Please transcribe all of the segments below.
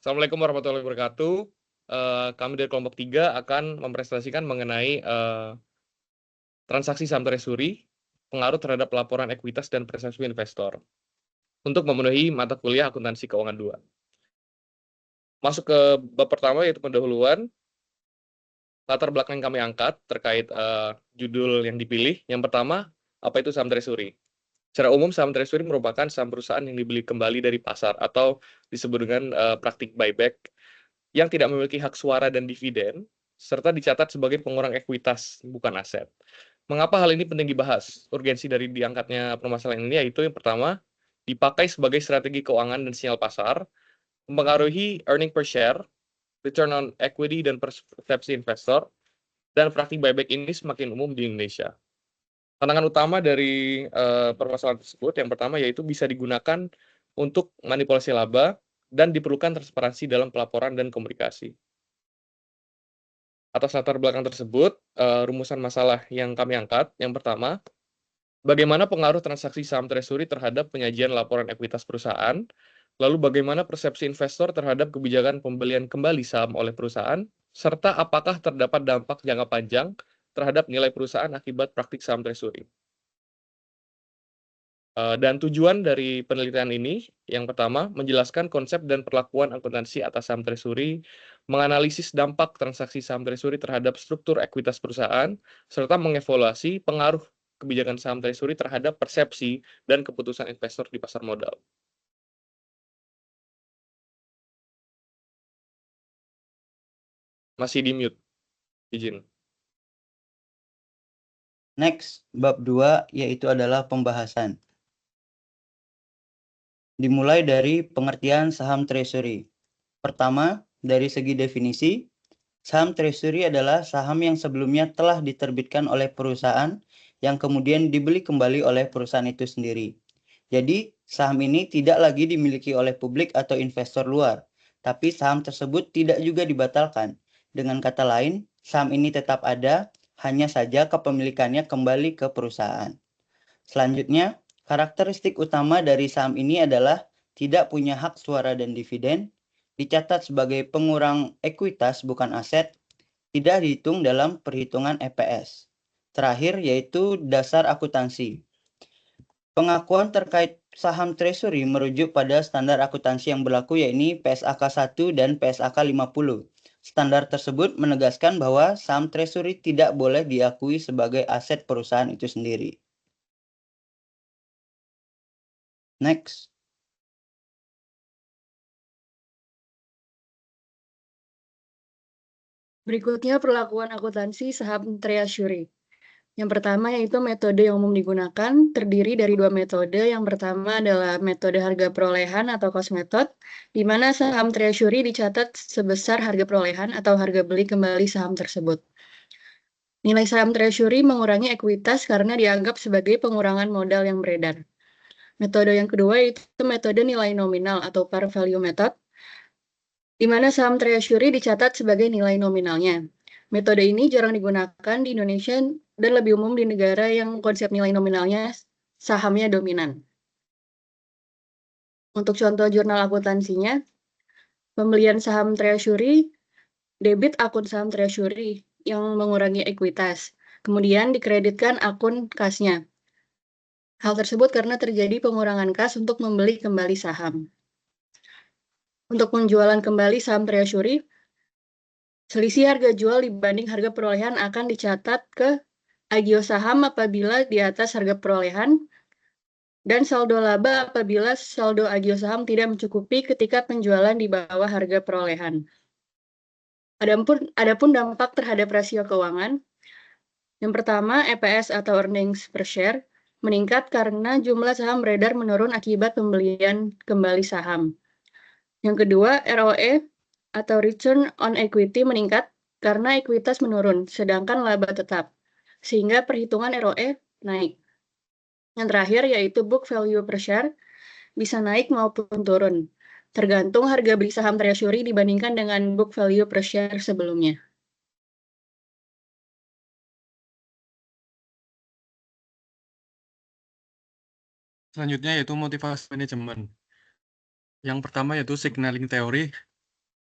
Assalamualaikum warahmatullahi wabarakatuh. Kami dari kelompok 3 akan mempresentasikan mengenai transaksi saham treasury, pengaruh terhadap laporan ekuitas dan persepsi investor, untuk memenuhi mata kuliah akuntansi keuangan 2. Masuk ke bab pertama, yaitu pendahuluan. Latar belakang yang kami angkat terkait judul yang dipilih. Yang pertama, apa itu saham treasury? Secara umum, saham treasury merupakan saham perusahaan yang dibeli kembali dari pasar atau disebut dengan praktik buyback yang tidak memiliki hak suara dan dividen, serta dicatat sebagai pengurang ekuitas, bukan aset. Mengapa hal ini penting dibahas? Urgensi dari diangkatnya permasalahan ini yaitu yang pertama, dipakai sebagai strategi keuangan dan sinyal pasar, mempengaruhi earning per share, return on equity, dan persepsi investor, dan praktik buyback ini semakin umum di Indonesia. Tantangan utama dari permasalahan tersebut, yang pertama yaitu bisa digunakan untuk manipulasi laba, dan diperlukan transparansi dalam pelaporan dan komunikasi. Atas latar belakang tersebut, rumusan masalah yang kami angkat, yang pertama, bagaimana pengaruh transaksi saham treasury terhadap penyajian laporan ekuitas perusahaan, lalu bagaimana persepsi investor terhadap kebijakan pembelian kembali saham oleh perusahaan, serta apakah terdapat dampak jangka panjang terhadap nilai perusahaan akibat praktik saham treasury. Dan tujuan dari penelitian ini, yang pertama, menjelaskan konsep dan perlakuan akuntansi atas saham treasury, menganalisis dampak transaksi saham treasury terhadap struktur ekuitas perusahaan, serta mengevaluasi pengaruh kebijakan saham treasury terhadap persepsi dan keputusan investor di pasar modal. Masih di mute, izin. Next, bab 2 yaitu adalah pembahasan. Dimulai dari pengertian saham treasury. Pertama, dari segi definisi, saham treasury adalah saham yang sebelumnya telah diterbitkan oleh perusahaan yang kemudian dibeli kembali oleh perusahaan itu sendiri. Jadi, saham ini tidak lagi dimiliki oleh publik atau investor luar, tapi saham tersebut tidak juga dibatalkan. Dengan kata lain, saham ini tetap ada, hanya saja kepemilikannya kembali ke perusahaan. Selanjutnya, karakteristik utama dari saham ini adalah tidak punya hak suara dan dividen, dicatat sebagai pengurang ekuitas bukan aset, tidak dihitung dalam perhitungan EPS. Terakhir yaitu dasar akuntansi. Pengakuan terkait saham treasury merujuk pada standar akuntansi yang berlaku yaitu PSAK 1 dan PSAK 50. Standar tersebut menegaskan bahwa saham treasury tidak boleh diakui sebagai aset perusahaan itu sendiri. Next. Berikutnya perlakuan akuntansi saham treasury. Yang pertama yaitu metode yang umum digunakan, terdiri dari dua metode. Yang pertama adalah metode harga perolehan atau cost method, di mana saham treasury dicatat sebesar harga perolehan atau harga beli kembali saham tersebut. Nilai saham treasury mengurangi ekuitas karena dianggap sebagai pengurangan modal yang beredar. Metode yang kedua yaitu metode nilai nominal atau par value method, di mana saham treasury dicatat sebagai nilai nominalnya. Metode ini jarang digunakan di Indonesia dan lebih umum di negara yang konsep nilai nominalnya sahamnya dominan. Untuk contoh jurnal akuntansinya, pembelian saham treasury, debit akun saham treasury yang mengurangi ekuitas. Kemudian dikreditkan akun kasnya. Hal tersebut karena terjadi pengurangan kas untuk membeli kembali saham. Untuk penjualan kembali saham treasury, selisih harga jual dibanding harga perolehan akan dicatat ke agio saham apabila di atas harga perolehan, dan saldo laba apabila saldo agio saham tidak mencukupi ketika penjualan di bawah harga perolehan. Adapun dampak terhadap rasio keuangan, yang pertama EPS atau earnings per share meningkat karena jumlah saham beredar menurun akibat pembelian kembali saham. Yang kedua, ROE atau return on equity meningkat karena ekuitas menurun, sedangkan laba tetap, sehingga perhitungan ROE naik. Yang terakhir yaitu book value per share bisa naik maupun turun, tergantung harga beli saham treasury dibandingkan dengan book value per share sebelumnya. Selanjutnya yaitu motivasi manajemen. Yang pertama yaitu signaling theory.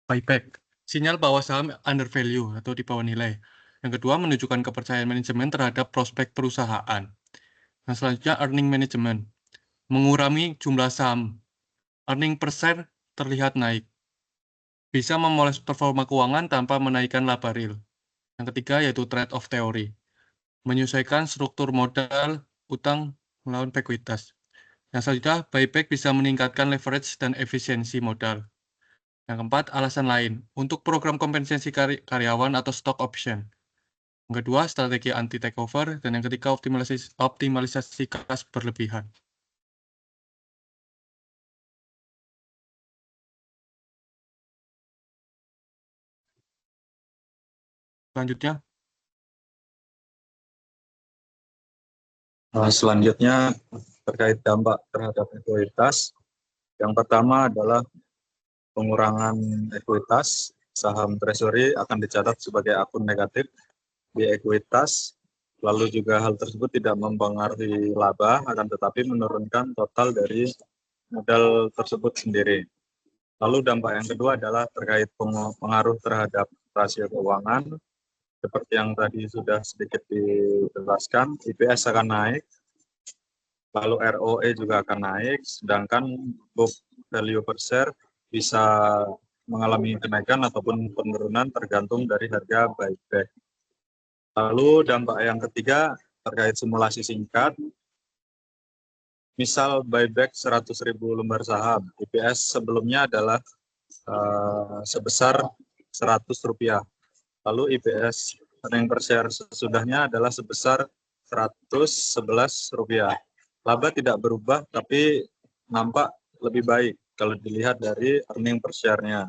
Buyback, sinyal bahwa saham under value atau di bawah nilai. Yang kedua, menunjukkan kepercayaan manajemen terhadap prospek perusahaan. Nah, selanjutnya earning management, mengurangi jumlah saham. Earning per share terlihat naik. Bisa memoles performa keuangan tanpa menaikkan laba real. Yang ketiga yaitu trade-off teori, menyesuaikan struktur modal utang melawan ekuitas. Yang selanjutnya, buyback bisa meningkatkan leverage dan efisiensi modal. Yang keempat, alasan lain, untuk program kompensasi karyawan atau stock option. Yang kedua, strategi anti takeover, dan yang ketiga, optimalisasi kas berlebihan. Selanjutnya terkait dampak terhadap ekuitas. Yang pertama adalah pengurangan ekuitas. Saham treasury akan dicatat sebagai akun negatif di ekuitas. Lalu juga hal tersebut tidak mempengaruhi laba, akan tetapi menurunkan total dari modal tersebut sendiri. Lalu dampak yang kedua adalah terkait pengaruh terhadap rasio keuangan. Seperti yang tadi sudah sedikit dijelaskan, IPS akan naik, lalu ROE juga akan naik, sedangkan book value per share bisa mengalami kenaikan ataupun penurunan tergantung dari harga buyback. Lalu dampak yang ketiga terkait simulasi singkat, misal buyback 100.000 lembar saham, IPS sebelumnya adalah sebesar Rp100. Lalu IPS earning per share sesudahnya adalah sebesar Rp111. Laba tidak berubah, tapi nampak lebih baik kalau dilihat dari earning per share-nya.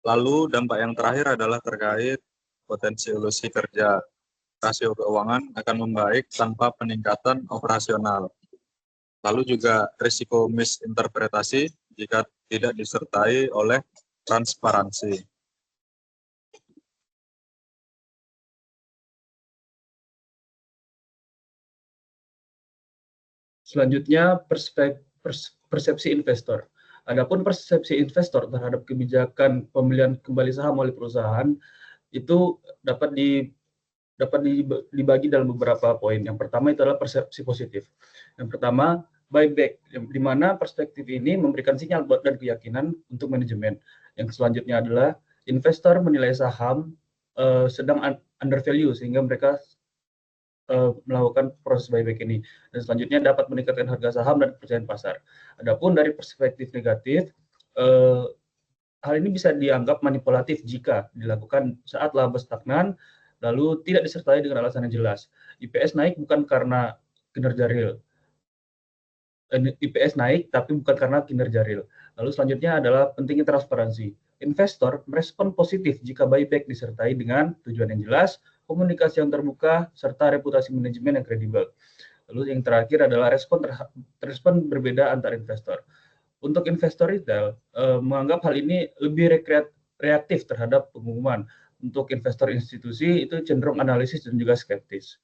Lalu dampak yang terakhir adalah terkait potensi ilusi kerja. Rasio keuangan akan membaik tanpa peningkatan operasional. Lalu juga risiko misinterpretasi jika tidak disertai oleh transparansi. Selanjutnya, persepsi investor. Adapun persepsi investor terhadap kebijakan pembelian kembali saham oleh perusahaan itu dapat dibagi dalam beberapa poin. Yang pertama itu adalah persepsi positif. Yang pertama, buyback, di mana perspektif ini memberikan sinyal dan keyakinan untuk manajemen. Yang selanjutnya adalah investor menilai saham sedang under value sehingga mereka melakukan proses buyback ini, dan selanjutnya dapat meningkatkan harga saham dan kepercayaan pasar. Adapun dari perspektif negatif, hal ini bisa dianggap manipulatif jika dilakukan saat laba stagnan lalu tidak disertai dengan alasan yang jelas. IPS naik bukan karena kinerja real. IPS naik tapi bukan karena kinerja real. Lalu selanjutnya adalah pentingnya transparansi. Investor merespon positif jika buyback disertai dengan tujuan yang jelas, komunikasi yang terbuka, serta reputasi manajemen yang kredibel. Lalu yang terakhir adalah respon berbeda antar investor. Untuk investor retail, menganggap hal ini lebih reaktif terhadap pengumuman. Untuk investor institusi itu cenderung analisis dan juga skeptis.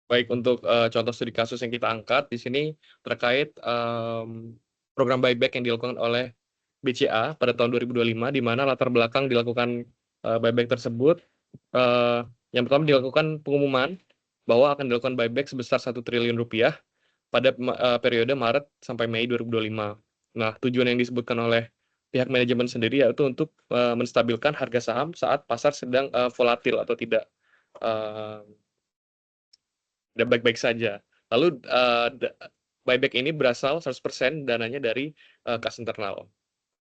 Baik, untuk contoh studi kasus yang kita angkat di sini terkait program buyback yang dilakukan oleh BCA pada tahun 2025, di mana latar belakang dilakukan buyback tersebut. Yang pertama dilakukan pengumuman bahwa akan dilakukan buyback sebesar 1 triliun rupiah pada periode Maret sampai Mei 2025. Nah, tujuan yang disebutkan oleh pihak manajemen sendiri yaitu untuk menstabilkan harga saham saat pasar sedang volatil atau tidak baik-baik saja. Lalu buyback ini berasal 100% dananya dari kas internal.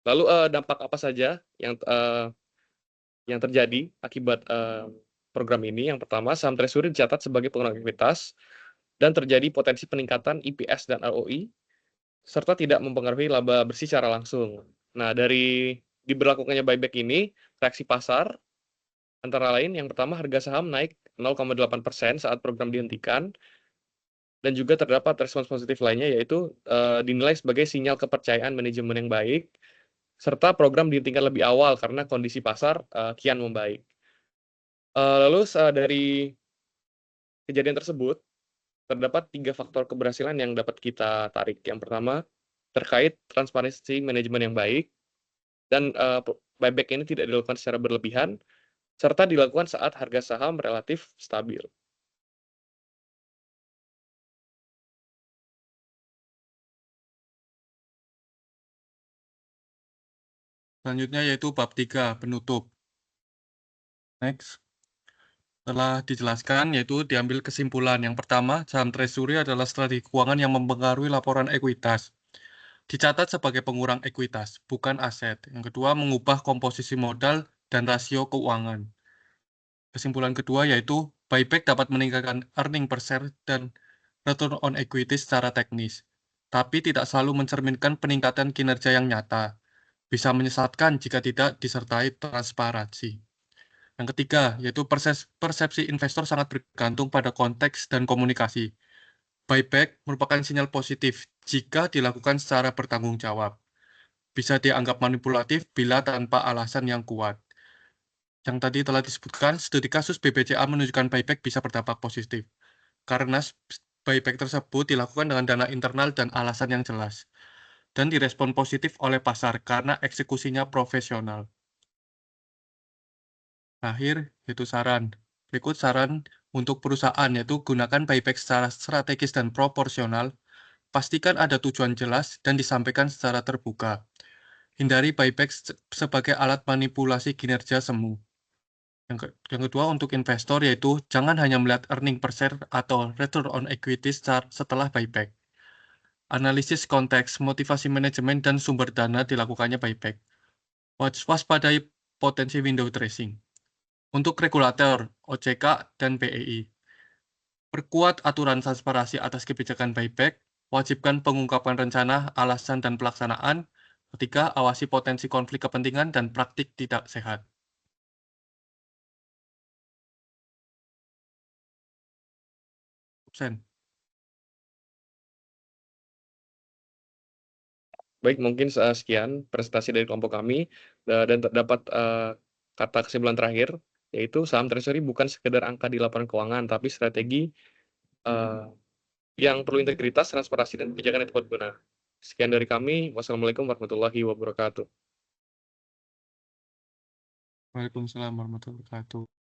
Lalu dampak apa saja yang terjadi akibat program ini? Yang pertama, saham treasury dicatat sebagai pengurangan aktivitas dan terjadi potensi peningkatan IPS dan ROI serta tidak mempengaruhi laba bersih secara langsung. Nah, dari diberlakukannya buyback ini, reaksi pasar antara lain yang pertama harga saham naik 0,8% saat program dihentikan, dan juga terdapat respons positif lainnya yaitu dinilai sebagai sinyal kepercayaan manajemen yang baik serta program dihentikan lebih awal karena kondisi pasar kian membaik. Lalu dari kejadian tersebut, terdapat 3 faktor keberhasilan yang dapat kita tarik. Yang pertama, terkait transparansi manajemen yang baik, dan buyback ini tidak dilakukan secara berlebihan, serta dilakukan saat harga saham relatif stabil. Selanjutnya yaitu bab 3, penutup. Next. Setelah dijelaskan, yaitu diambil kesimpulan. Yang pertama, saham treasury adalah strategi keuangan yang mempengaruhi laporan ekuitas. Dicatat sebagai pengurang ekuitas, bukan aset. Yang kedua, mengubah komposisi modal dan rasio keuangan. Kesimpulan kedua yaitu, buyback dapat meningkatkan earning per share dan return on equity secara teknis, tapi tidak selalu mencerminkan peningkatan kinerja yang nyata. Bisa menyesatkan jika tidak disertai transparansi. Yang ketiga, yaitu persepsi investor sangat bergantung pada konteks dan komunikasi. Buyback merupakan sinyal positif jika dilakukan secara bertanggung jawab. Bisa dianggap manipulatif bila tanpa alasan yang kuat. Yang tadi telah disebutkan, studi kasus BBCA menunjukkan buyback bisa berdampak positif. Karena buyback tersebut dilakukan dengan dana internal dan alasan yang jelas. Dan direspon positif oleh pasar karena eksekusinya profesional. Akhir, yaitu saran. Berikut saran untuk perusahaan, yaitu gunakan buyback secara strategis dan proporsional, pastikan ada tujuan jelas dan disampaikan secara terbuka. Hindari buyback sebagai alat manipulasi kinerja semu. Yang kedua, untuk investor, yaitu jangan hanya melihat earning per share atau return on equity setelah buyback. Analisis konteks, motivasi manajemen, dan sumber dana dilakukannya buyback. Waspadai potensi window dressing. Untuk regulator, OJK, dan BEI. Perkuat aturan transparansi atas kebijakan buyback, wajibkan pengungkapan rencana, alasan, dan pelaksanaan. Ketiga, awasi potensi konflik kepentingan dan praktik tidak sehat. Absen. Baik, mungkin sekian presentasi dari kelompok kami, dan terdapat kata kesimpulan terakhir, yaitu saham treasury bukan sekedar angka di laporan keuangan, tapi strategi yang perlu integritas, transparansi, dan kebijakan yang tepat guna. Sekian dari kami. Wassalamualaikum warahmatullahi wabarakatuh. Waalaikumsalam warahmatullahi wabarakatuh.